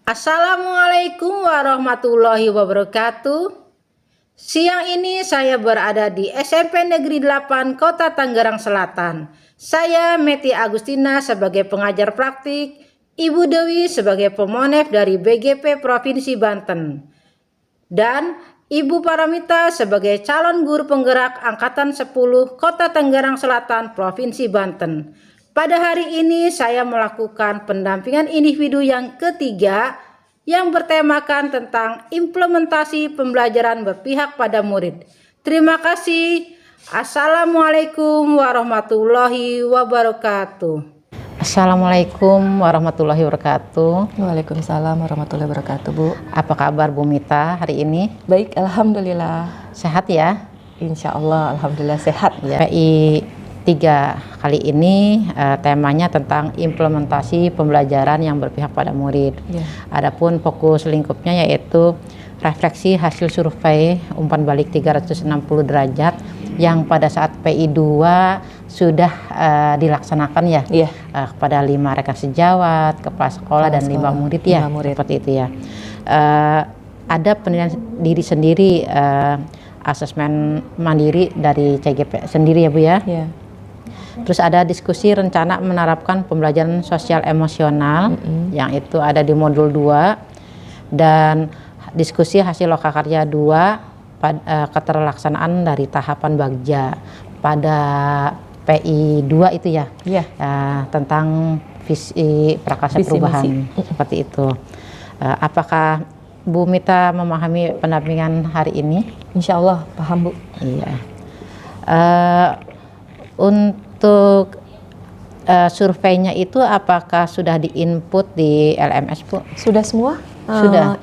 Assalamualaikum warahmatullahi wabarakatuh. Siang ini saya berada di SMP Negeri 8 Kota Tangerang Selatan. Saya Meti Agustina sebagai pengajar praktik, Ibu Dewi sebagai pemonef dari BGP Provinsi Banten, dan Ibu Paramita sebagai calon guru penggerak Angkatan 10 Kota Tangerang Selatan Provinsi Banten. Pada hari ini saya melakukan pendampingan individu yang ketiga yang bertemakan tentang implementasi pembelajaran berpihak pada murid. Terima kasih. Assalamualaikum warahmatullahi wabarakatuh. Assalamualaikum warahmatullahi wabarakatuh. Waalaikumsalam warahmatullahi wabarakatuh, Bu. Apa kabar Bu Mita hari ini? Baik, alhamdulillah. Sehat ya? Insya Allah, alhamdulillah sehat ya. PI 3 kali ini temanya tentang implementasi pembelajaran yang berpihak pada murid. Ya. Adapun fokus lingkupnya yaitu refleksi hasil survei umpan balik 360 derajat yang pada saat PI 2 sudah dilaksanakan ya, kepada 5 rekan sejawat, kepala sekolah dan 5 murid ya, seperti itu ya. Ada penilaian diri sendiri, asesmen mandiri dari CGP sendiri ya Bu ya. Ya. Terus ada diskusi rencana menerapkan pembelajaran sosial emosional yang itu ada di modul 2, dan diskusi hasil lokakarya 2 keterlaksanaan dari tahapan Bagja pada PI 2 itu ya. Tentang visi prakarsa perubahan seperti itu. Apakah Bu Mita memahami pendampingan hari ini? Insya Allah paham, Bu. Iya. Untuk surveinya itu apakah sudah diinput di LMS, Bu? Sudah semua? Sudah.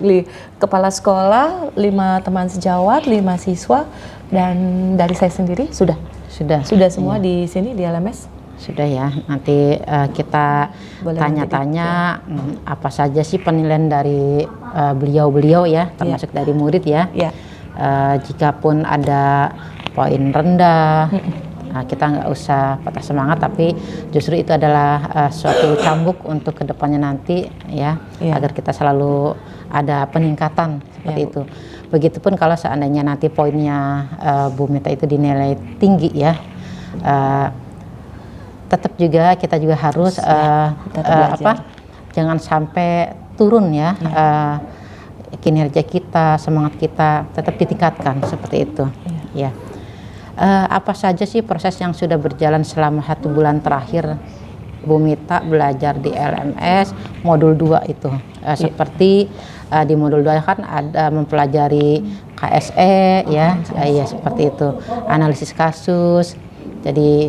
Kepala sekolah, 5 teman sejawat, 5 siswa, dan dari saya sendiri sudah. Sudah semua di sini di LMS. Sudah ya. Nanti kita tanya-tanya apa saja sih penilaian dari beliau-beliau ya, termasuk dari murid ya. Jikapun ada poin rendah, kita nggak usah patah semangat, tapi justru itu adalah suatu cambuk untuk kedepannya nanti ya, agar kita selalu ada peningkatan seperti itu. Begitupun kalau seandainya nanti poinnya Bu Mita itu dinilai tinggi ya, tetap juga kita juga harus jangan sampai turun ya, kinerja kita, semangat kita tetap ditingkatkan seperti itu ya. Apa saja sih proses yang sudah berjalan selama 1 bulan terakhir Bu Mita belajar di LMS modul 2 itu? Seperti di modul 2 kan ada mempelajari KSE ya, seperti itu, analisis kasus. Jadi,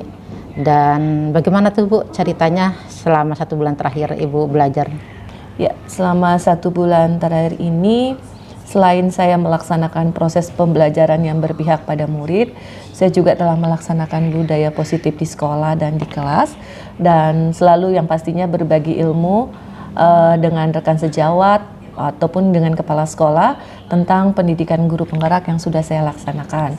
dan bagaimana tuh Bu ceritanya selama 1 bulan terakhir Ibu belajar? Ya, selama 1 bulan terakhir ini, selain saya melaksanakan proses pembelajaran yang berpihak pada murid, saya juga telah melaksanakan budaya positif di sekolah dan di kelas, dan selalu yang pastinya berbagi ilmu dengan rekan sejawat ataupun dengan kepala sekolah tentang pendidikan guru penggerak yang sudah saya laksanakan.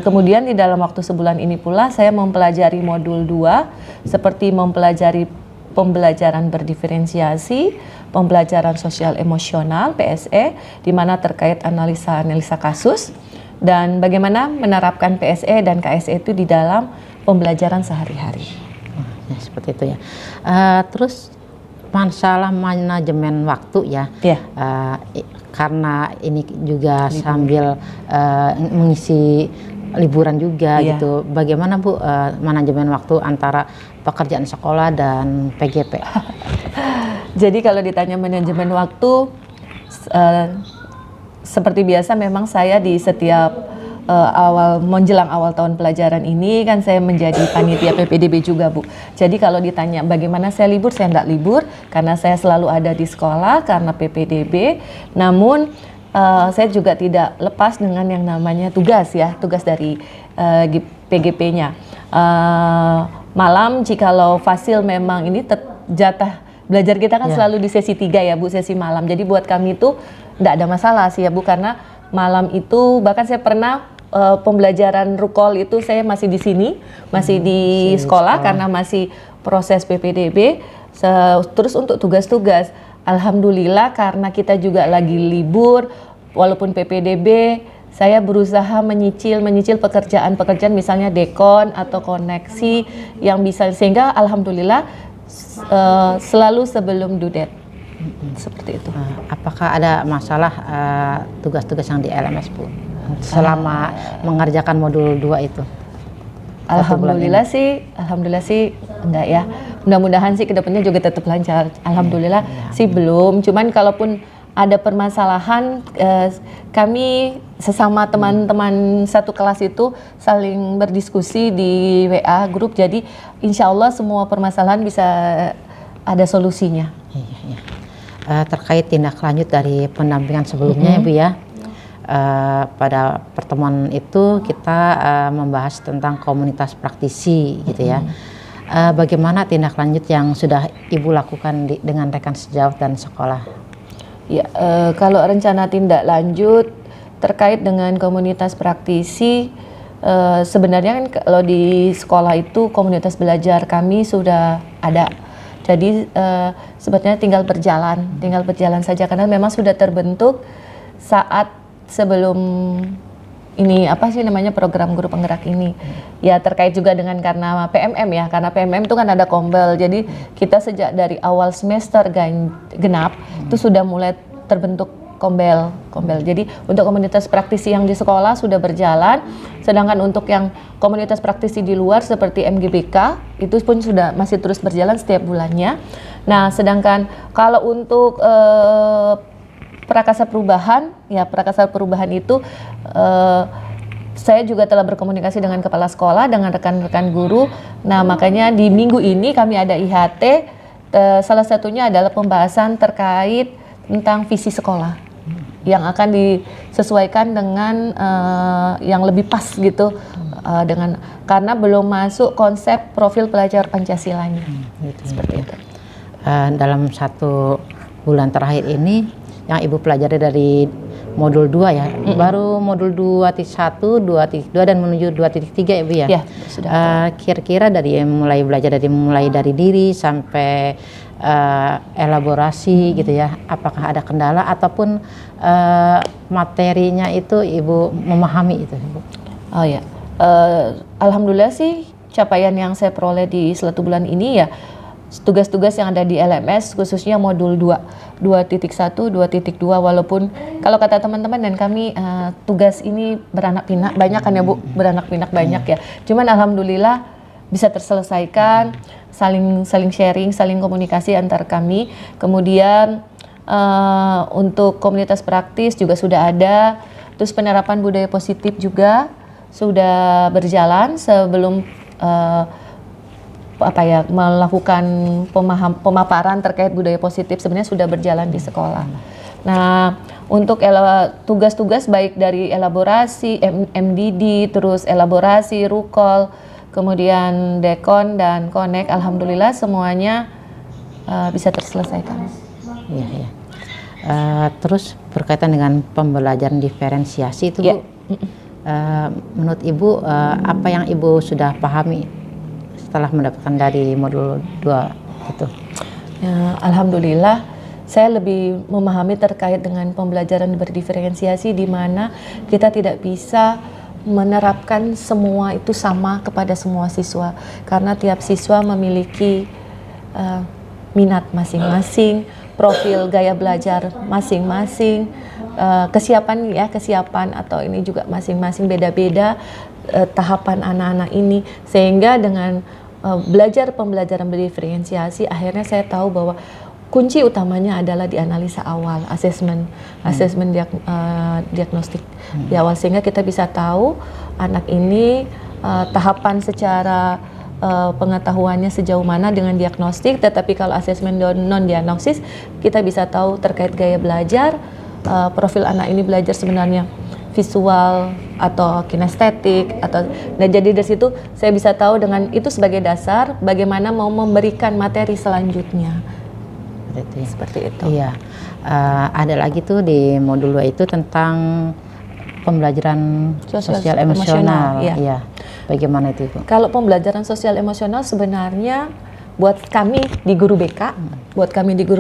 Kemudian di dalam waktu sebulan ini pula saya mempelajari modul 2 seperti mempelajari pembelajaran berdiferensiasi, pembelajaran sosial emosional (PSE), di mana terkait analisa kasus, dan bagaimana menerapkan PSE dan KSE itu di dalam pembelajaran sehari-hari. Ya, seperti itu ya. Terus masalah manajemen waktu ya. Karena ini juga sambil mengisi liburan juga gitu. Bagaimana Bu manajemen waktu antara pekerjaan sekolah dan PGP? Jadi kalau ditanya manajemen waktu, seperti biasa memang saya di setiap menjelang awal tahun pelajaran ini kan saya menjadi panitia PPDB juga, Bu. Jadi kalau ditanya bagaimana saya libur, saya enggak libur karena saya selalu ada di sekolah karena PPDB. Namun saya juga tidak lepas dengan yang namanya tugas dari PGP-nya. Malam jikalau fasil memang ini jatah belajar kita kan selalu di sesi 3 ya Bu, sesi malam. Jadi buat kami itu enggak ada masalah sih ya Bu, karena malam itu bahkan saya pernah pembelajaran rukol itu saya masih di sini, masih di sekolah karena masih proses PPDB. Terus untuk tugas-tugas alhamdulillah karena kita juga lagi libur, walaupun PPDB, saya berusaha menyicil pekerjaan-pekerjaan misalnya dekon atau koneksi yang bisa, sehingga alhamdulillah selalu sebelum due date. Seperti itu. Apakah ada masalah tugas-tugas yang di LMS, Bu, selama mengerjakan modul 2 itu? Alhamdulillah sih enggak ya. Mudah-mudahan sih kedepannya juga tetap lancar. Alhamdulillah sih belum. Cuman kalaupun ada permasalahan, kami sesama teman-teman satu kelas itu saling berdiskusi di WA grup. Jadi insya Allah semua permasalahan bisa ada solusinya. Iya. Terkait tindak lanjut dari pendampingan sebelumnya, Bu ya. Pada pertemuan itu kita membahas tentang komunitas praktisi gitu ya. Bagaimana tindak lanjut yang sudah Ibu lakukan dengan rekan sejawat dan sekolah? Ya, kalau rencana tindak lanjut terkait dengan komunitas praktisi, sebenarnya kan kalau di sekolah itu komunitas belajar kami sudah ada. Jadi sebetulnya tinggal berjalan saja karena memang sudah terbentuk saat sebelum ini program guru penggerak ini. Ya terkait juga dengan karena PMM ya, karena PMM itu kan ada kombel. Jadi kita sejak dari awal semester genap itu sudah mulai terbentuk kombel. Jadi untuk komunitas praktisi yang di sekolah sudah berjalan, sedangkan untuk yang komunitas praktisi di luar seperti MGBK itu pun sudah masih terus berjalan setiap bulannya. Nah, sedangkan kalau untuk Prakasa Perubahan itu saya juga telah berkomunikasi dengan kepala sekolah, dengan rekan-rekan guru. Nah, makanya di minggu ini kami ada IHT, salah satunya adalah pembahasan terkait tentang visi sekolah yang akan disesuaikan dengan yang lebih pas gitu, karena belum masuk konsep profil pelajar Pancasilanya. Seperti itu. Dalam 1 bulan terakhir ini yang Ibu pelajari dari modul 2 ya, baru modul 2.1, 2.2 dan menuju 2.3 ya, Bu ya? Ya, sudah. Kira-kira mulai dari diri sampai elaborasi gitu ya, apakah ada kendala ataupun materinya itu Ibu memahami itu, Bu? Oh ya, alhamdulillah sih capaian yang saya peroleh di 1 bulan ini ya, tugas-tugas yang ada di LMS khususnya modul 2.1, 2.2, walaupun kalau kata teman-teman dan kami tugas ini beranak pinak banyak kan ya, Bu, beranak pinak banyak ya. Cuman alhamdulillah bisa terselesaikan, saling sharing, saling komunikasi antar kami. Kemudian untuk komunitas praktis juga sudah ada. Terus penerapan budaya positif juga sudah berjalan sebelum melakukan pemaparan terkait budaya positif sebenarnya sudah berjalan di sekolah. Nah, untuk tugas-tugas baik dari elaborasi MDD, terus elaborasi rukol, kemudian dekon dan konek, alhamdulillah semuanya bisa terselesaikan. Iya. Terus berkaitan dengan pembelajaran diferensiasi itu, Bu, menurut Ibu apa yang Ibu sudah pahami setelah mendapatkan dari modul 2 itu? Ya, alhamdulillah saya lebih memahami terkait dengan pembelajaran berdiferensiasi, di mana kita tidak bisa menerapkan semua itu sama kepada semua siswa karena tiap siswa memiliki minat masing-masing, profil gaya belajar masing-masing, kesiapan atau ini juga masing-masing beda-beda tahapan anak-anak ini, sehingga dengan pembelajaran berdiferensiasi akhirnya saya tahu bahwa kunci utamanya adalah di analisa awal, asesmen diagnostik di awal, sehingga kita bisa tahu anak ini tahapan secara pengetahuannya sejauh mana dengan diagnostik. Tetapi kalau asesmen non diagnosis kita bisa tahu terkait gaya belajar, profil anak ini belajar sebenarnya visual atau kinestetik nah, jadi dari situ saya bisa tahu dengan itu sebagai dasar bagaimana mau memberikan materi selanjutnya. Seperti itu. Iya. Ada lagi tuh di modul 2 itu tentang pembelajaran sosial emosional. Iya. Iya. Bagaimana itu, Bu? Kalau pembelajaran sosial emosional sebenarnya buat kami di guru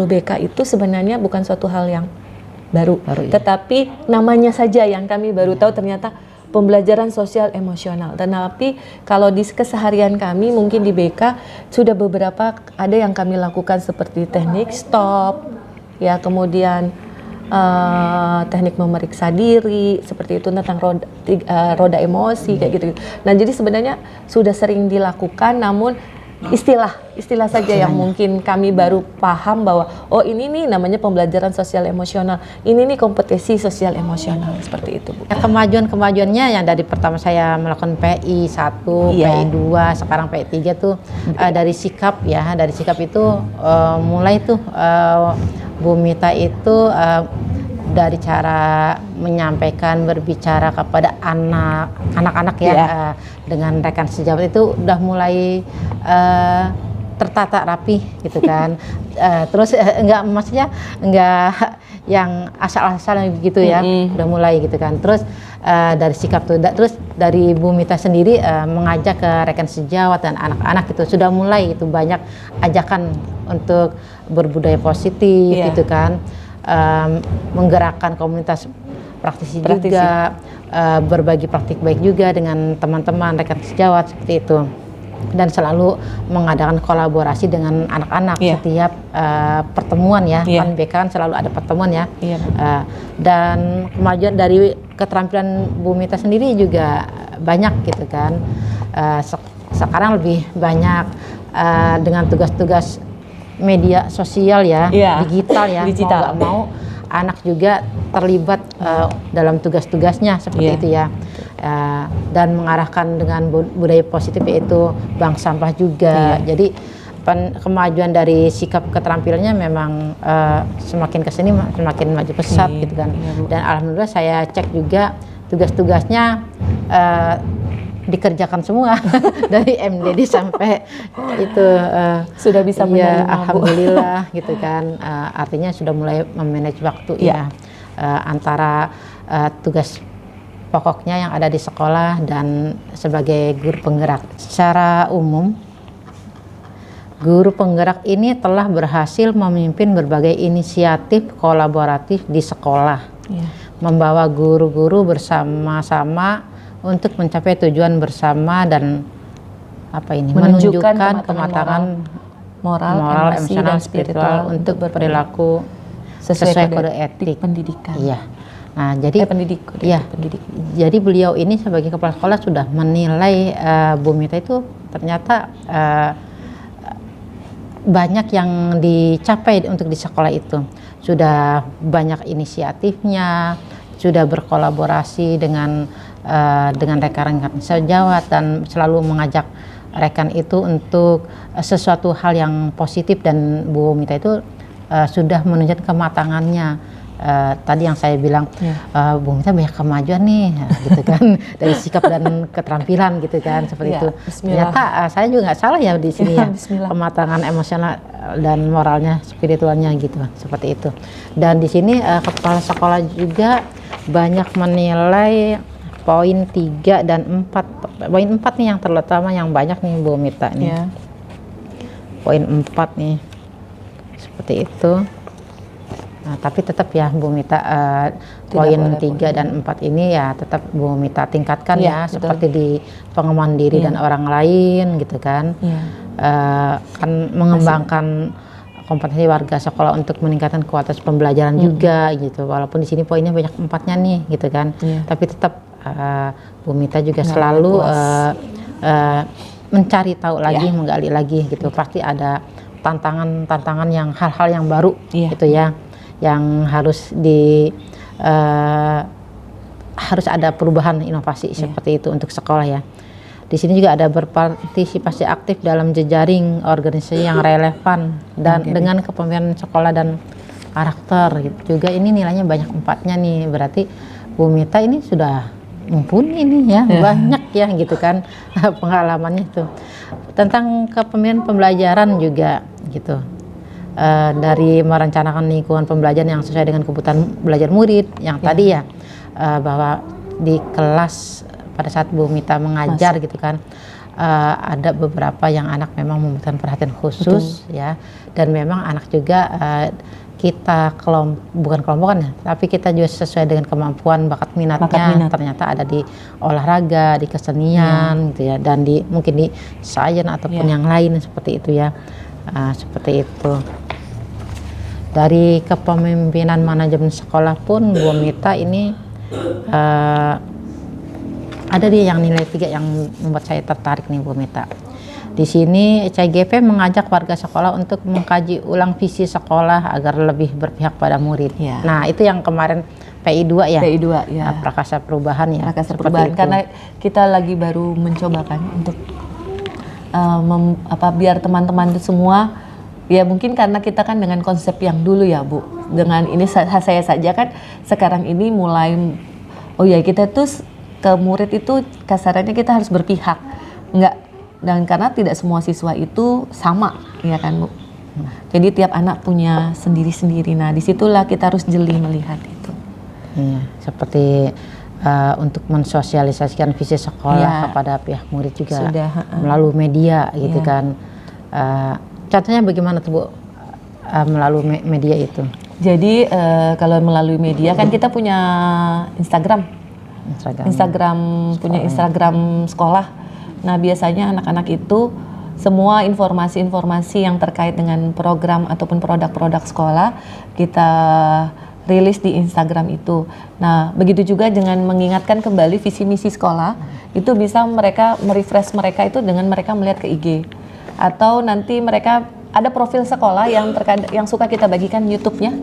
BK itu sebenarnya bukan suatu hal yang baru ya. Tetapi namanya saja yang kami baru tahu ternyata pembelajaran sosial emosional. Dan tapi kalau di keseharian kami mungkin di BK sudah beberapa ada yang kami lakukan seperti teknik stop, ya kemudian teknik memeriksa diri seperti itu tentang roda emosi kayak gitu. Nah jadi sebenarnya sudah sering dilakukan, namun istilah saja yang mungkin kami baru paham bahwa oh ini nih namanya pembelajaran sosial emosional, ini nih kompetensi sosial emosional seperti itu, Bu. Kemajuan-kemajuannya yang dari pertama saya melakukan PI 1, PI 2, sekarang PI 3 tuh dari sikap ya, dari sikap itu mulai tuh Bu Mita itu dari cara menyampaikan, berbicara kepada anak-anak ya, dengan rekan sejawat itu udah mulai tertata rapi gitu kan. Terus maksudnya enggak yang asal-asalan gitu ya, udah mulai gitu kan. Terus dari sikap tuh, terus dari Bu Mita sendiri mengajak ke rekan sejawat dan anak-anak itu sudah mulai itu banyak ajakan untuk berbudaya positif gitu kan. Menggerakkan komunitas praktisi. Juga berbagi praktik baik juga dengan teman-teman rekan sejawat seperti itu, dan selalu mengadakan kolaborasi dengan anak-anak setiap pertemuan ya. Kan BK kan selalu ada pertemuan ya. Dan kemajuan dari keterampilan Bu Mita sendiri juga banyak gitu kan. Sekarang lebih banyak dengan tugas-tugas media sosial ya, digital ya, mau nggak mau anak juga terlibat dalam tugas-tugasnya seperti itu ya, dan mengarahkan dengan budaya positif yaitu bank sampah juga. Jadi kemajuan dari sikap keterampilannya memang semakin kesini semakin maju pesat gitu kan. Dan alhamdulillah saya cek juga tugas-tugasnya dikerjakan semua dari MDD sampai itu sudah bisa menerima, alhamdulillah gitu kan. Artinya sudah mulai memanage waktu ya antara tugas pokoknya yang ada di sekolah dan sebagai guru penggerak. Secara umum guru penggerak ini telah berhasil memimpin berbagai inisiatif kolaboratif di sekolah, membawa guru-guru bersama-sama untuk mencapai tujuan bersama dan menunjukkan kematangan moral, emosional, spiritual untuk berperilaku sesuai kode etik pendidikan. Iya. Nah, jadi pendidik. Jadi beliau ini sebagai kepala sekolah sudah menilai Bu Mita itu ternyata banyak yang dicapai untuk di sekolah itu. Sudah banyak inisiatifnya, sudah berkolaborasi dengan rekan-rekan sejawat dan selalu mengajak rekan itu untuk sesuatu hal yang positif, dan Bu Mita itu sudah menunjukkan kematangannya. Tadi yang saya bilang Bu Mita banyak kemajuan nih gitu kan dari sikap dan keterampilan gitu kan seperti itu. Ternyata saya juga nggak salah ya di sini ya, kematangan emosional dan moralnya, spiritualnya gitu seperti itu. Dan di sini kepala sekolah juga banyak menilai poin 3 dan 4. Poin 4 nih yang terutama yang banyak nih Bu Mita nih. Poin 4 nih. Seperti itu. Nah, tapi tetap ya Bu Mita poin 3 dan 4 ini ya tetap Bu Mita tingkatkan ya, seperti di pengembangan diri dan orang lain gitu kan. Kan mengembangkan kompetensi warga sekolah untuk meningkatkan kualitas pembelajaran juga gitu. Walaupun di sini poinnya banyak 4-nya nih gitu kan. Tapi tetap Bu Mita juga selalu mencari tahu lagi, menggali lagi gitu. Pasti ada tantangan yang hal-hal yang baru gitu ya, yang harus harus ada perubahan inovasi seperti itu untuk sekolah ya. Di sini juga ada berpartisipasi aktif dalam jejaring organisasi yang relevan dan dengan kepemimpinan sekolah dan karakter gitu. Juga ini nilainya banyak 4-nya nih, berarti Bu Mita ini sudah mumpuni nih ya, banyak ya gitu kan pengalamannya itu. Tentang kepemimpinan pembelajaran juga gitu. Dari merencanakan lingkungan pembelajaran yang sesuai dengan kebutuhan belajar murid yang tadi ya, bahwa di kelas pada saat Bu Mita mengajar gitu kan, ada beberapa yang anak memang membutuhkan perhatian khusus. Betul. Ya, dan memang anak juga kita bukan kelompokan ya, tapi kita juga sesuai dengan kemampuan bakat minatnya. Ternyata ada di olahraga, di kesenian gitu ya, dan mungkin di sains ataupun yang lain seperti itu ya. Seperti itu. Dari kepemimpinan manajemen sekolah pun Bu Mita ini ada dia yang nilai 3 yang membuat saya tertarik nih Bu Mita. Di sini CGP mengajak warga sekolah untuk mengkaji ulang visi sekolah agar lebih berpihak pada murid. Ya. Nah, itu yang kemarin PI2 ya. PI2 ya. Prakarsa Perubahan ya. Prakarsa Perubahan, karena kita lagi baru mencoba kan untuk biar teman-teman itu semua, ya mungkin karena kita kan dengan konsep yang dulu ya Bu. Dengan ini saya saja kan sekarang ini mulai, oh ya kita tuh ke murid itu kasarannya kita harus berpihak. Enggak. Dan karena tidak semua siswa itu sama, ya kan Bu. Jadi tiap anak punya sendiri-sendiri. Nah disitulah kita harus jeli melihat itu. Iya, seperti untuk mensosialisasikan visi sekolah kepada pihak murid juga melalui media gitu kan. Contohnya bagaimana tuh Bu melalui media itu? Jadi kalau melalui media kan kita punya Instagram punya Instagram sekolah. Nah biasanya anak-anak itu semua informasi-informasi yang terkait dengan program ataupun produk-produk sekolah kita rilis di Instagram itu. Nah begitu juga dengan mengingatkan kembali visi misi sekolah, itu bisa mereka merefresh mereka itu dengan mereka melihat ke IG. Atau nanti mereka ada profil sekolah yang suka kita bagikan YouTube-nya,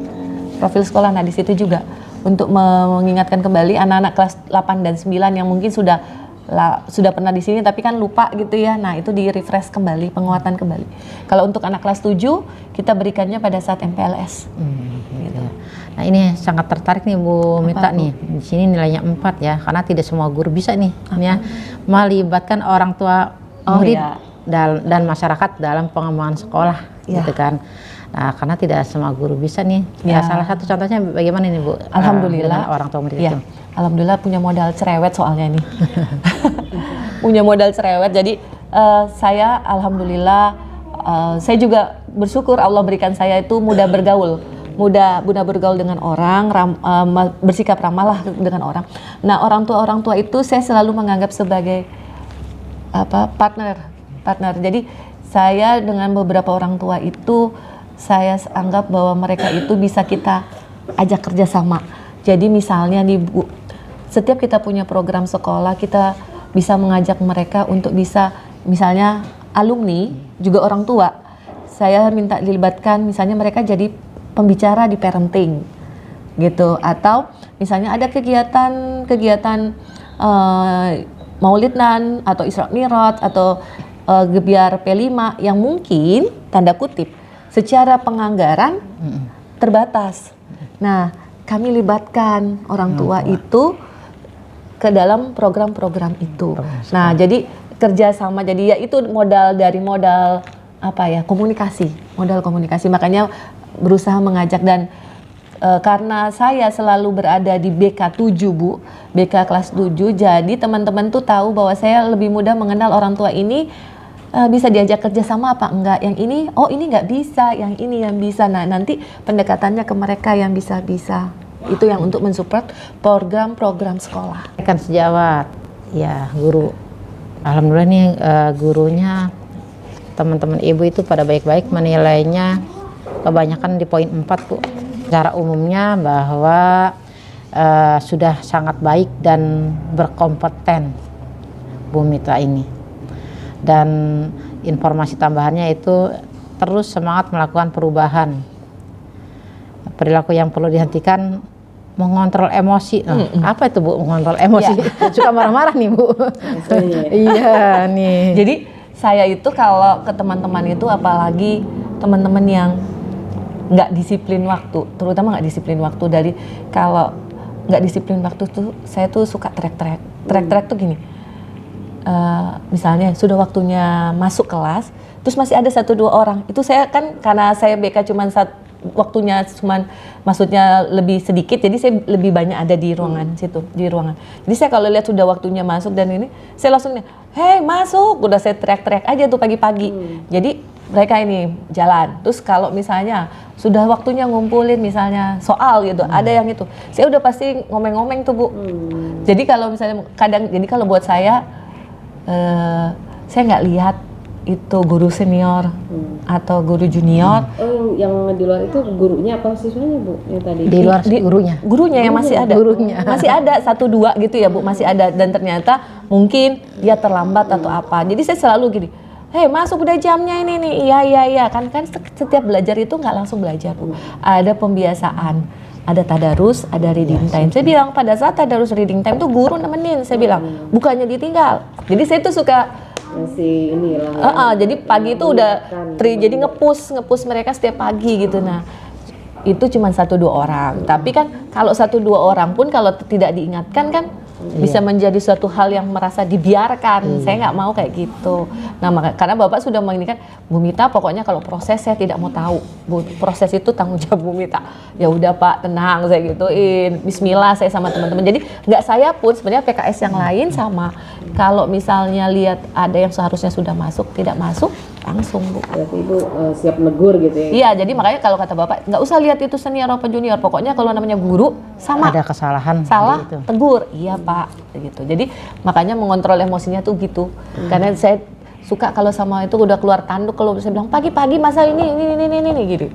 profil sekolah. Nah di situ juga untuk mengingatkan kembali anak-anak kelas 8 dan 9 yang mungkin sudah pernah di sini tapi kan lupa gitu ya. Nah, itu di refresh kembali, penguatan kembali. Kalau untuk anak kelas 7 kita berikannya pada saat MPLS. Gitu. Nah, ini sangat tertarik nih Bu Mita nih. Di sini nilainya 4 ya, karena tidak semua guru bisa nih ya melibatkan orang tua murid dan masyarakat dalam pengembangan sekolah gitu kan. Nah, karena tidak semua guru bisa nih. Salah satu contohnya bagaimana nih Bu? Alhamdulillah orang tua murid itu. Alhamdulillah punya modal cerewet soalnya nih. Punya modal cerewet. Jadi saya alhamdulillah saya juga bersyukur Allah berikan saya itu mudah bergaul dengan orang, bersikap ramah lah dengan orang. Nah, orang tua itu saya selalu menganggap sebagai partner. Jadi saya dengan beberapa orang tua itu saya anggap bahwa mereka itu bisa kita ajak kerjasama. Jadi misalnya nih Bu, setiap kita punya program sekolah, kita bisa mengajak mereka untuk bisa, misalnya alumni, juga orang tua. Saya minta dilibatkan, misalnya mereka jadi pembicara di parenting, gitu. Atau misalnya ada kegiatan Maulidnan, atau Isra Mi'raj, atau Gebiar P5 yang mungkin, tanda kutip, secara penganggaran terbatas. Nah, kami libatkan orang tua itu ke dalam program-program itu. Nah, jadi kerjasama, jadi ya itu modal komunikasi, modal komunikasi. Makanya berusaha mengajak dan karena saya selalu berada di BK 7 Bu, BK kelas 7, jadi teman-teman tuh tahu bahwa saya lebih mudah mengenal orang tua ini. Bisa diajak kerjasama apa enggak, yang ini ini nggak bisa, yang ini yang bisa. Nah nanti pendekatannya ke mereka yang bisa-bisa, itu yang untuk mensupport program-program sekolah. Kan sejawat ya guru, alhamdulillah nih gurunya teman-teman ibu itu pada baik-baik, menilainya kebanyakan di poin 4 Bu. Secara umumnya bahwa sudah sangat baik dan berkompeten Bu Mita ini. Dan informasi tambahannya itu terus semangat melakukan perubahan. Perilaku yang perlu dihentikan, mengontrol emosi. Apa itu Bu, mengontrol emosi? Suka marah-marah nih Bu. Iya nih. Jadi saya itu kalau ke teman-teman itu, apalagi teman-teman yang nggak disiplin waktu, terutama nggak disiplin waktu, dari kalau nggak disiplin waktu tuh saya tuh suka teriak tuh gini. Misalnya sudah waktunya masuk kelas, terus masih ada 1-2 orang. Itu saya kan, karena saya BK cuma waktunya cuman maksudnya lebih sedikit, jadi saya lebih banyak ada di ruangan situ, di ruangan. Jadi saya kalau lihat sudah waktunya masuk dan ini, saya langsung nih, hei masuk, udah saya teriak-teriak aja tuh pagi-pagi. Jadi mereka ini jalan. Terus kalau misalnya sudah waktunya ngumpulin misalnya soal gitu, ada yang itu, saya udah pasti ngomeng-ngomeng tuh Bu. Jadi kalau misalnya jadi kalau buat saya nggak lihat itu guru senior atau guru junior. Oh, yang di luar itu gurunya apa siswanya Bu? Yang tadi Di luar gurunya yang masih ada. Masih ada 1-2 gitu ya Bu, masih ada, dan ternyata mungkin dia terlambat atau apa. Jadi saya selalu gini, hei masuk udah jamnya ini nih, iya kan setiap belajar itu nggak langsung belajar Bu. Ada pembiasaan, ada tadarus, ada reading time. Saya bilang pada saat tadarus reading time tuh guru nemenin, saya bilang bukannya ditinggal. Jadi saya tuh suka masih inilah. Jadi pagi itu udah jadi nge-push mereka setiap pagi gitu. Nah itu cuma 1-2 orang, tapi kan kalau 1-2 orang pun kalau tidak diingatkan kan bisa menjadi suatu hal yang merasa dibiarkan. Saya nggak mau kayak gitu. Nah karena Bapak sudah menginginkan, Bu Mita pokoknya kalau proses saya tidak mau tahu. Proses itu tanggung jawab Bu Mita. Ya udah Pak, tenang, saya gituin. Bismillah saya sama teman-teman. Jadi nggak saya pun sebenarnya PKS yang lain sama. Kalau misalnya lihat ada yang seharusnya sudah masuk tidak masuk, langsung Bu. Berarti Ibu siap negur gitu ya? Iya, jadi makanya kalau kata Bapak nggak usah lihat itu senior apa junior. Pokoknya kalau namanya guru sama. Ada kesalahan. Salah, gitu. tegur. Iya Pak, gitu. Jadi makanya mengontrol emosinya tuh gitu. Karena saya suka kalau sama itu udah keluar tanduk, kalau saya bilang pagi-pagi masa ini gitu.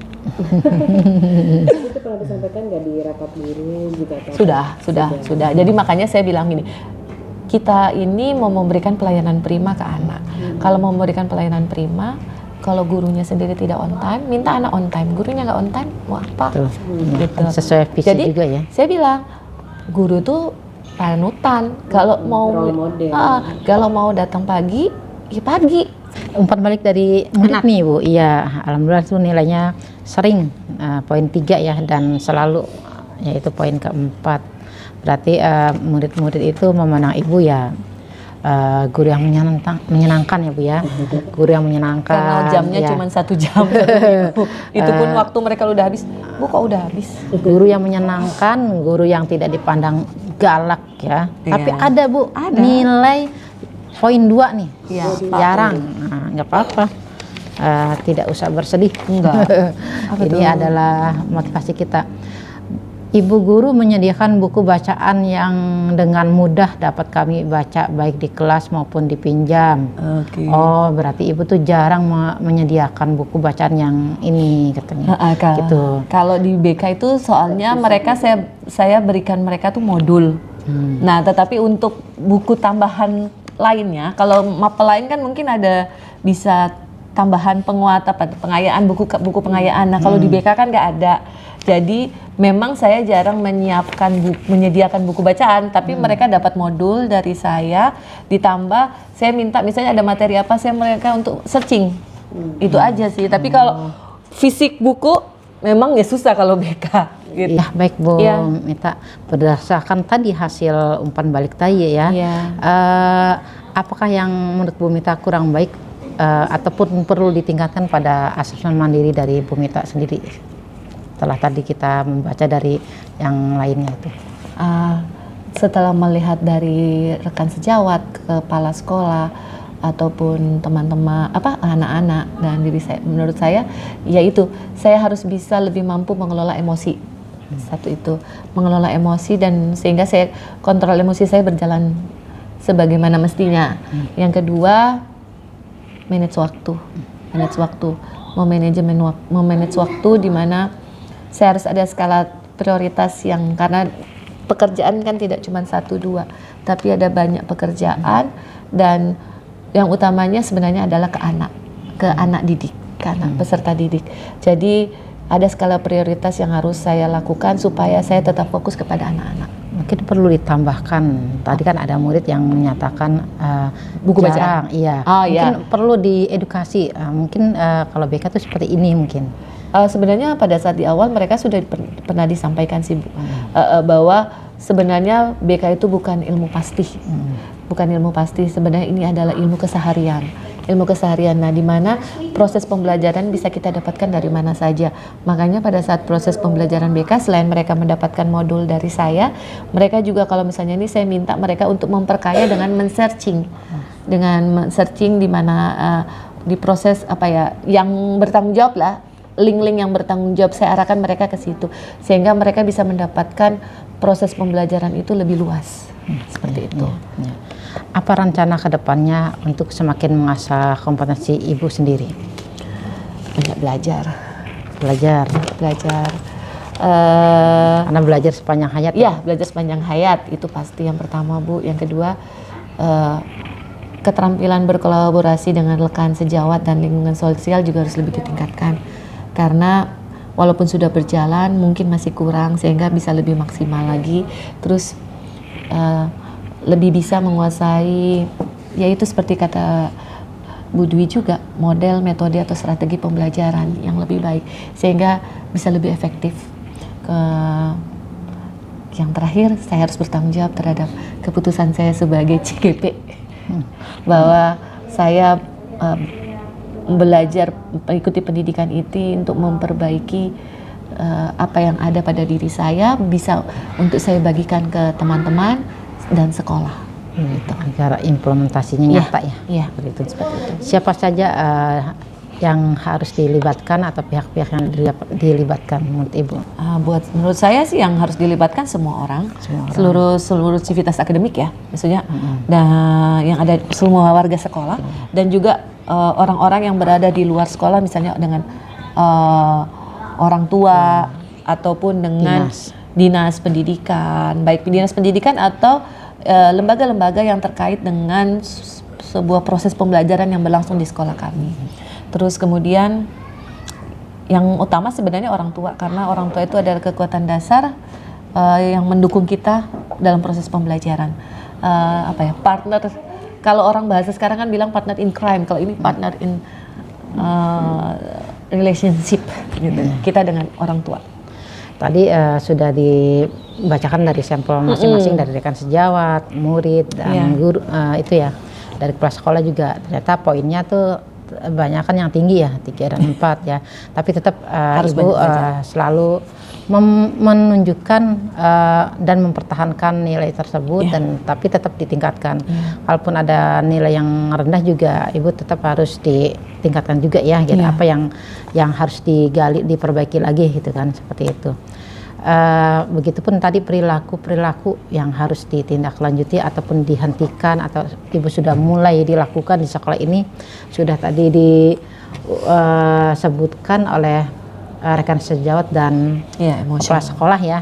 Itu pernah disampaikan nggak di rapat guru juga? Sudah. Jadi makanya saya bilang gini, kita ini mau memberikan pelayanan prima ke anak. Kalau mau memberikan pelayanan prima, kalau gurunya sendiri tidak on time, minta anak on time. Gurunya nggak on time, mau apa? Gitu. Sesuai visi Jadi, juga ya. saya bilang, guru tuh panutan. Kalau mau datang pagi, ya pagi. Umpan balik dari murid nih Bu, iya alhamdulillah tuh nilainya sering poin 3 ya, dan selalu yaitu poin keempat. Berarti murid-murid itu memandang Ibu ya guru yang menyenangkan ya Bu ya, guru yang menyenangkan. Karena jamnya ya. cuma 1 jam. Itu pun waktu mereka udah habis. Bu kok udah habis? Guru yang menyenangkan, guru yang tidak dipandang galak ya. Tapi ada Bu, nilai poin 2 nih. Iya. Jarang. Nah, nggak apa-apa. Tidak usah bersedih. Enggak. Ini adalah motivasi kita. Ibu guru menyediakan buku bacaan yang dengan mudah dapat kami baca baik di kelas maupun dipinjam. Oh, berarti Ibu tuh jarang menyediakan buku bacaan yang ini katanya. Gitu. Kalau di BK itu soalnya mereka saya berikan mereka tuh modul. Nah, tetapi untuk buku tambahan lainnya, kalau mapel lain kan mungkin ada bisa tambahan penguat apa pengayaan, buku pengayaan. Nah, kalau di BK kan nggak ada. Jadi memang saya jarang menyediakan buku bacaan, tapi mereka dapat modul dari saya, ditambah saya minta misalnya ada materi apa, saya mereka untuk searching. Itu aja sih. Tapi kalau fisik buku memang ya susah kalau BK gitu. Ya, baik Bu Mita, berdasarkan tadi hasil umpan balik tadi ya. Apakah yang menurut Bu Mita kurang baik ataupun perlu ditingkatkan pada asesmen mandiri dari Bu Mita sendiri? Setelah tadi kita membaca dari yang lainnya itu. Setelah melihat dari rekan sejawat, kepala sekolah ataupun teman-teman anak-anak dan diri saya, menurut saya yaitu saya harus bisa lebih mampu mengelola emosi. Satu itu mengelola emosi, dan sehingga saya kontrol emosi saya berjalan sebagaimana mestinya. Yang kedua, manage waktu, memanage waktu di mana saya harus ada skala prioritas yang, karena pekerjaan kan tidak cuma 1-2, tapi ada banyak pekerjaan, dan yang utamanya sebenarnya adalah ke anak didik, ke anak peserta didik. Jadi ada skala prioritas yang harus saya lakukan supaya saya tetap fokus kepada anak-anak. Mungkin perlu ditambahkan, tadi kan ada murid yang menyatakan buku bacaan. Iya. Mungkin perlu diedukasi. Mungkin kalau BK itu seperti ini mungkin. Sebenarnya pada saat di awal mereka sudah pernah disampaikan sih Bu, bahwa sebenarnya BK itu bukan ilmu pasti, bukan ilmu pasti. Sebenarnya ini adalah ilmu keseharian. ilmu keseharian. Nah, di mana proses pembelajaran bisa kita dapatkan dari mana saja. Makanya pada saat proses pembelajaran BK, selain mereka mendapatkan modul dari saya, mereka juga kalau misalnya ini saya minta mereka untuk memperkaya dengan men-searching, di mana di proses apa ya, yang bertanggung jawab lah, link-link yang bertanggung jawab saya arahkan mereka ke situ, sehingga mereka bisa mendapatkan proses pembelajaran itu lebih luas. Seperti itu. Ya. Apa rencana ke depannya untuk semakin mengasah kompetensi Ibu sendiri? Banyak belajar. Belajar. Karena belajar sepanjang hayat. Ya, belajar sepanjang hayat itu pasti yang pertama, Bu. Yang kedua, keterampilan berkolaborasi dengan rekan sejawat dan lingkungan sosial juga harus lebih ditingkatkan. Karena walaupun sudah berjalan mungkin masih kurang, sehingga bisa lebih maksimal lagi. Terus lebih bisa menguasai, yaitu seperti kata Bu Dwi juga, model, metode atau strategi pembelajaran yang lebih baik, sehingga bisa lebih efektif. Yang terakhir, saya harus bertanggung jawab terhadap keputusan saya sebagai CGP, bahwa saya belajar mengikuti pendidikan itu untuk memperbaiki apa yang ada pada diri saya, bisa untuk saya bagikan ke teman-teman dan sekolah. Gitu. Cara implementasinya nyata ya. Iya, Seperti itu. seperti itu. Siapa saja yang harus dilibatkan atau pihak-pihak yang dilibatkan menurut Ibu? Menurut saya sih yang harus dilibatkan semua orang. Seluruh civitas akademik ya, maksudnya, dan yang ada semua warga sekolah, dan juga orang-orang yang berada di luar sekolah, misalnya dengan orang tua ataupun dengan dinas pendidikan, baik dinas pendidikan atau lembaga-lembaga yang terkait dengan sebuah proses pembelajaran yang berlangsung di sekolah kami. Terus kemudian yang utama sebenarnya orang tua, karena orang tua itu adalah kekuatan dasar yang mendukung kita dalam proses pembelajaran. Partner, kalau orang bahasa sekarang kan bilang partner in crime, kalau ini partner in relationship gitu. Kita dengan orang tua. Tadi sudah dibacakan dari sampel masing-masing, dari rekan sejawat, murid, dan guru, itu ya, dari kepala sekolah juga. Ternyata poinnya tuh banyakan yang tinggi ya, 3 dan 4 ya. Tapi tetap Ibu selalu menunjukkan dan mempertahankan nilai tersebut, dan tapi tetap ditingkatkan. Kalaupun ada nilai yang rendah juga, Ibu tetap harus ditingkatkan juga ya. Gitu. Apa yang harus digali, diperbaiki lagi gitu kan, seperti itu. Begitupun tadi perilaku yang harus ditindaklanjuti ataupun dihentikan, atau Ibu sudah mulai dilakukan di sekolah ini, sudah tadi disebutkan oleh rekan sejawat dan kepala sekolah ya.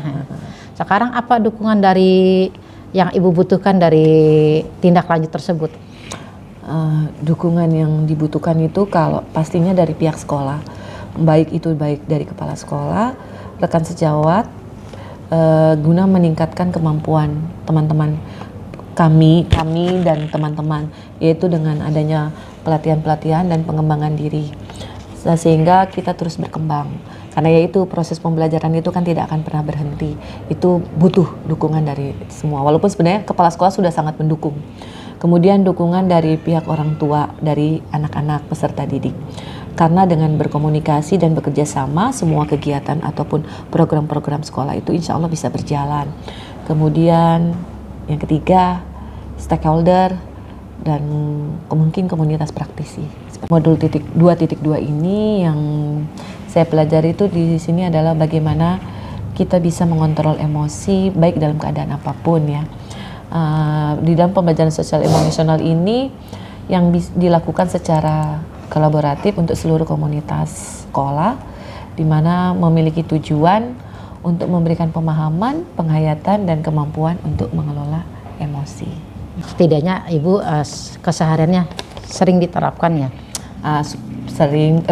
Sekarang apa dukungan dari yang Ibu butuhkan dari tindak lanjut tersebut? Dukungan yang dibutuhkan itu kalau pastinya dari pihak sekolah, baik dari kepala sekolah, rekan sejawat, guna meningkatkan kemampuan teman-teman kami dan teman-teman, yaitu dengan adanya pelatihan-pelatihan dan pengembangan diri, sehingga kita terus berkembang. Karena yaitu proses pembelajaran itu kan tidak akan pernah berhenti. Itu butuh dukungan dari semua. Walaupun sebenarnya kepala sekolah sudah sangat mendukung. Kemudian dukungan dari pihak orang tua, dari anak-anak peserta didik. Karena dengan berkomunikasi dan bekerja sama, semua kegiatan ataupun program-program sekolah itu insya Allah bisa berjalan. Kemudian yang ketiga, stakeholder dan mungkin komunitas praktisi. Modul 2.2 ini yang saya pelajari itu di sini adalah bagaimana kita bisa mengontrol emosi baik dalam keadaan apapun ya. Di dalam pembelajaran sosial emosional ini yang dilakukan secara kolaboratif untuk seluruh komunitas sekolah, di mana memiliki tujuan untuk memberikan pemahaman, penghayatan, dan kemampuan untuk mengelola emosi. Setidaknya Ibu kesehariannya sering diterapkan ya?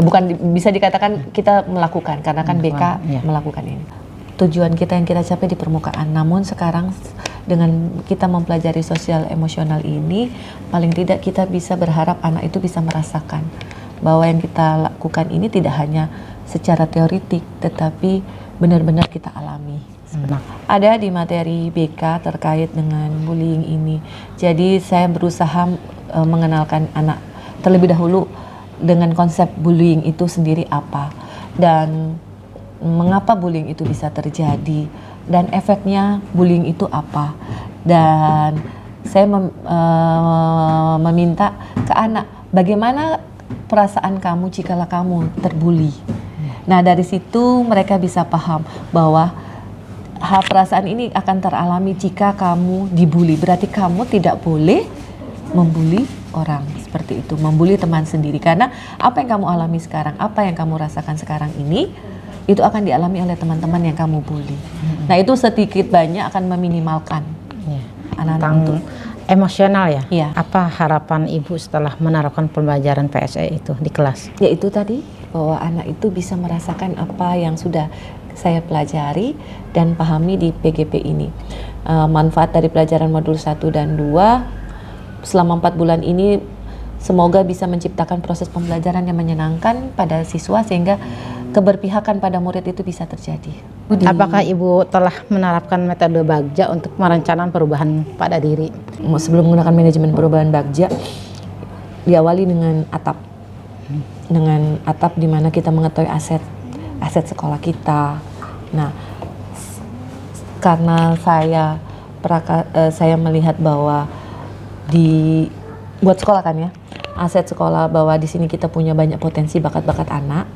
Bukan bisa dikatakan kita melakukan, karena kan BK melakukan ini. Tujuan kita yang kita capai di permukaan, namun sekarang dengan kita mempelajari sosial emosional ini, paling tidak kita bisa berharap anak itu bisa merasakan bahwa yang kita lakukan ini tidak hanya secara teoritik, tetapi benar-benar kita alami. Ada di materi BK terkait dengan bullying ini. Jadi saya berusaha mengenalkan anak terlebih dahulu dengan konsep bullying itu sendiri apa, dan mengapa bullying itu bisa terjadi, dan efeknya bullying itu apa. Dan saya meminta ke anak, bagaimana perasaan kamu jikalau kamu terbuli. Nah, dari situ mereka bisa paham bahwa perasaan ini akan teralami jika kamu dibully. Berarti kamu tidak boleh membuli orang seperti itu, membuli teman sendiri. Karena apa yang kamu alami sekarang, apa yang kamu rasakan sekarang ini, itu akan dialami oleh teman-teman yang kamu bully. Nah, itu sedikit banyak akan meminimalkan anak-anak untuk emosional ya. Iya. Apa harapan Ibu setelah menerapkan pembelajaran PSE itu di kelas? Yaitu tadi, bahwa anak itu bisa merasakan apa yang sudah saya pelajari dan pahami di PGP ini. Manfaat dari pelajaran modul 1 dan 2 selama 4 bulan ini semoga bisa menciptakan proses pembelajaran yang menyenangkan pada siswa sehingga keberpihakan pada murid itu bisa terjadi. Apakah Ibu telah menerapkan metode Bagja untuk merencanakan perubahan pada diri? Sebelum menggunakan manajemen perubahan Bagja, diawali dengan atap. Dengan atap di mana kita mengetahui aset sekolah kita. Nah, karena saya melihat bahwa buat sekolah kan ya, aset sekolah, bahwa di sini kita punya banyak potensi bakat-bakat anak,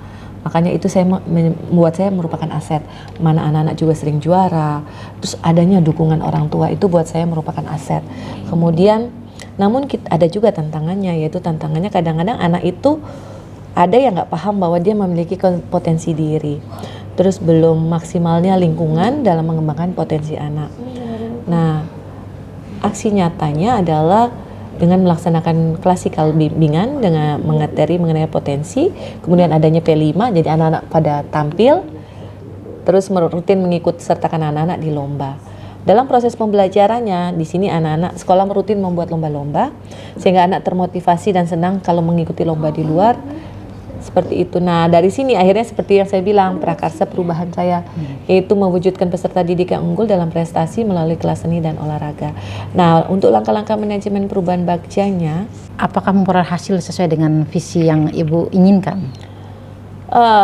makanya itu membuat saya merupakan aset. Mana anak-anak juga sering juara, terus adanya dukungan orang tua itu buat saya merupakan aset. Kemudian, namun ada juga tantangannya, yaitu tantangannya kadang-kadang anak itu ada yang nggak paham bahwa dia memiliki potensi diri, terus belum maksimalnya lingkungan dalam mengembangkan potensi anak. Nah, aksi nyatanya adalah dengan melaksanakan klasikal bimbingan dengan mengateri mengenai potensi, kemudian adanya P5, jadi anak-anak pada tampil, terus rutin mengikut sertakan anak-anak di lomba. Dalam proses pembelajarannya, di sini anak-anak sekolah rutin membuat lomba-lomba, sehingga anak termotivasi dan senang kalau mengikuti lomba di luar. Seperti itu. Nah, dari sini akhirnya seperti yang saya bilang, prakarsa perubahan saya, yaitu mewujudkan peserta didik yang unggul dalam prestasi melalui kelas seni dan olahraga. Nah, untuk langkah-langkah manajemen perubahan Bagjanya, apakah memperoleh hasil sesuai dengan visi yang Ibu inginkan?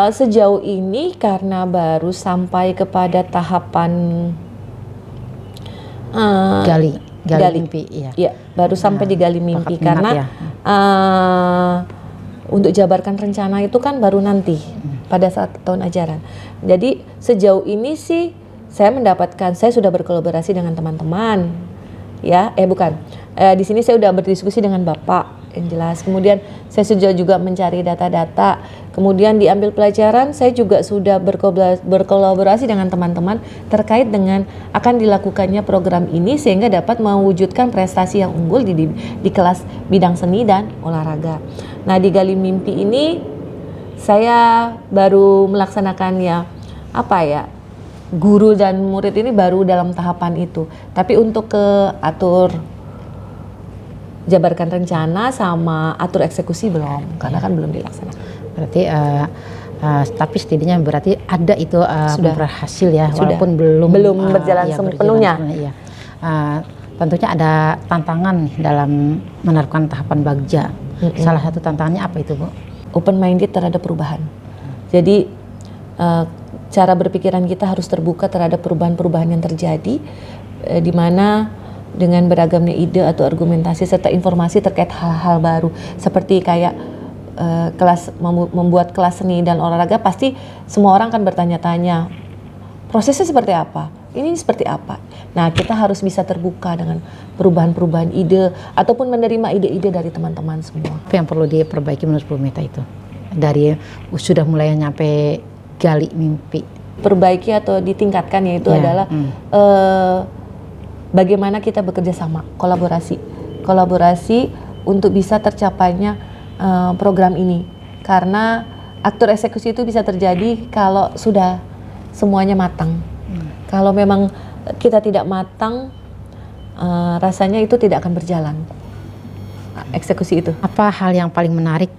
Sejauh ini karena baru sampai kepada tahapan gali mimpi, ya, baru sampai di gali mimpi karena untuk jabarkan rencana itu kan baru nanti pada saat tahun ajaran. Jadi sejauh ini sih saya sudah berkolaborasi dengan teman-teman, ya, di sini saya sudah berdiskusi dengan Bapak yang jelas. Kemudian saya sudah juga mencari data-data. Kemudian diambil pelajaran, saya juga sudah berkolaborasi dengan teman-teman terkait dengan akan dilakukannya program ini sehingga dapat mewujudkan prestasi yang unggul di kelas bidang seni dan olahraga. Nah, di Gali Mimpi ini saya baru melaksanakannya guru dan murid ini baru dalam tahapan itu. Tapi untuk atur jabarkan rencana sama atur eksekusi belum, karena kan belum dilaksanakan. Berarti tapi setidaknya berarti ada itu sudah berhasil ya, sudah. Walaupun belum berjalan sepenuhnya. Iya. Tentunya ada tantangan dalam menerapkan tahapan Bagja. Salah satu tantangannya apa itu, Bu? Open minded terhadap perubahan. Jadi cara berpikiran kita harus terbuka terhadap perubahan-perubahan yang terjadi, di mana dengan beragamnya ide atau argumentasi serta informasi terkait hal-hal baru seperti kayak membuat kelas seni dan olahraga, pasti semua orang kan bertanya-tanya prosesnya seperti apa, ini seperti apa. Nah, kita harus bisa terbuka dengan perubahan-perubahan ide ataupun menerima ide-ide dari teman-teman semua. Apa yang perlu diperbaiki menurut Bu Meta itu dari sudah mulai nyampe gali mimpi? Perbaiki atau ditingkatkan yaitu adalah bagaimana kita bekerja sama, kolaborasi untuk bisa tercapainya program ini. Karena aktor eksekusi itu bisa terjadi kalau sudah semuanya matang. Kalau memang kita tidak matang, rasanya itu tidak akan berjalan eksekusi itu. Apa hal yang paling menarik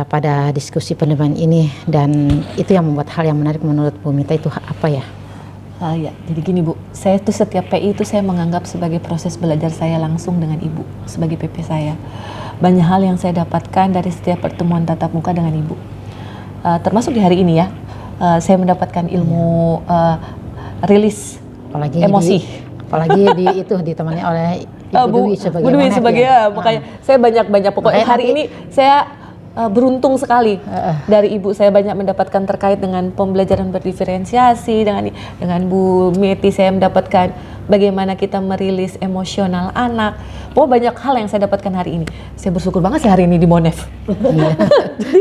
pada diskusi pendidikan ini, dan itu yang membuat hal yang menarik menurut Bu Meta itu apa ya? Ya, jadi gini Bu, saya tuh setiap PI itu saya menganggap sebagai proses belajar saya langsung dengan Ibu sebagai PP saya. banyak hal yang saya dapatkan dari setiap pertemuan tatap muka dengan Ibu. Termasuk di hari ini ya, saya mendapatkan ilmu rilis Apalagi emosi. apalagi itu ditemani oleh Ibu Dewi sebagai Bu Dewi Monef sebagai ya. makanya saya banyak pokoknya Makanya hari ini saya beruntung sekali dari Ibu. Saya banyak mendapatkan terkait dengan pembelajaran berdiferensiasi dengan Bu Meti. Saya mendapatkan bagaimana kita merilis emosional anak. Banyak hal yang saya dapatkan hari ini. Saya bersyukur banget sih hari ini di Monef.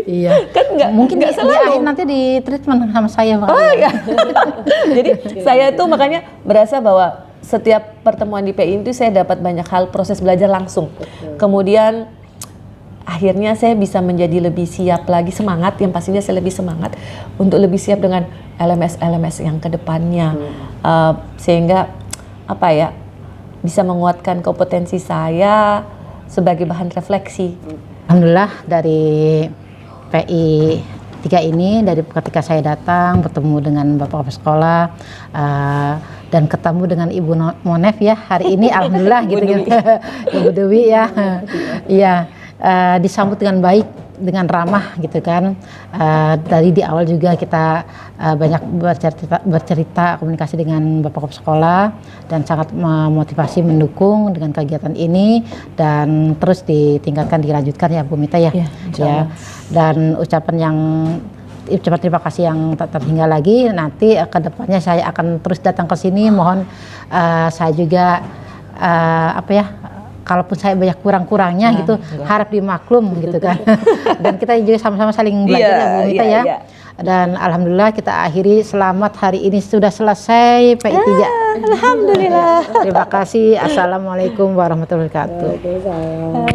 Iya. Kan Mungkin di selalu. akhir nanti di treatment sama saya Pak. Ya. Jadi saya itu makanya berasa bahwa setiap pertemuan di PI itu saya dapat banyak hal proses belajar langsung. Kemudian akhirnya saya bisa menjadi lebih siap lagi, semangat, yang pastinya saya lebih semangat untuk lebih siap dengan LMS yang kedepannya, sehingga bisa menguatkan kompetensi saya sebagai bahan refleksi. Alhamdulillah dari PI 3 ini, dari ketika saya datang bertemu dengan Bapak Kepala Sekolah dan ketemu dengan Ibu Monef ya hari ini, alhamdulillah gitu kan. Ibu Dewi ya, iya. Disambut dengan baik, dengan ramah gitu kan. Dari di awal juga kita banyak bercerita komunikasi dengan Bapak Kepala Sekolah dan sangat memotivasi mendukung dengan kegiatan ini dan terus ditingkatkan, dilanjutkan ya Bu Mita ya. Ya. Dan ucapan terima kasih yang tak terhingga lagi. Nanti ke depannya saya akan terus datang ke sini. Mohon saya juga kalaupun saya banyak kurang-kurangnya gitu, harap dimaklum gitu kan. Dan kita juga sama-sama saling belajar ya Bu Mita ya. Dan alhamdulillah kita akhiri selamat, hari ini sudah selesai PI 3. Alhamdulillah. Terima kasih. Assalamualaikum warahmatullahi wabarakatuh.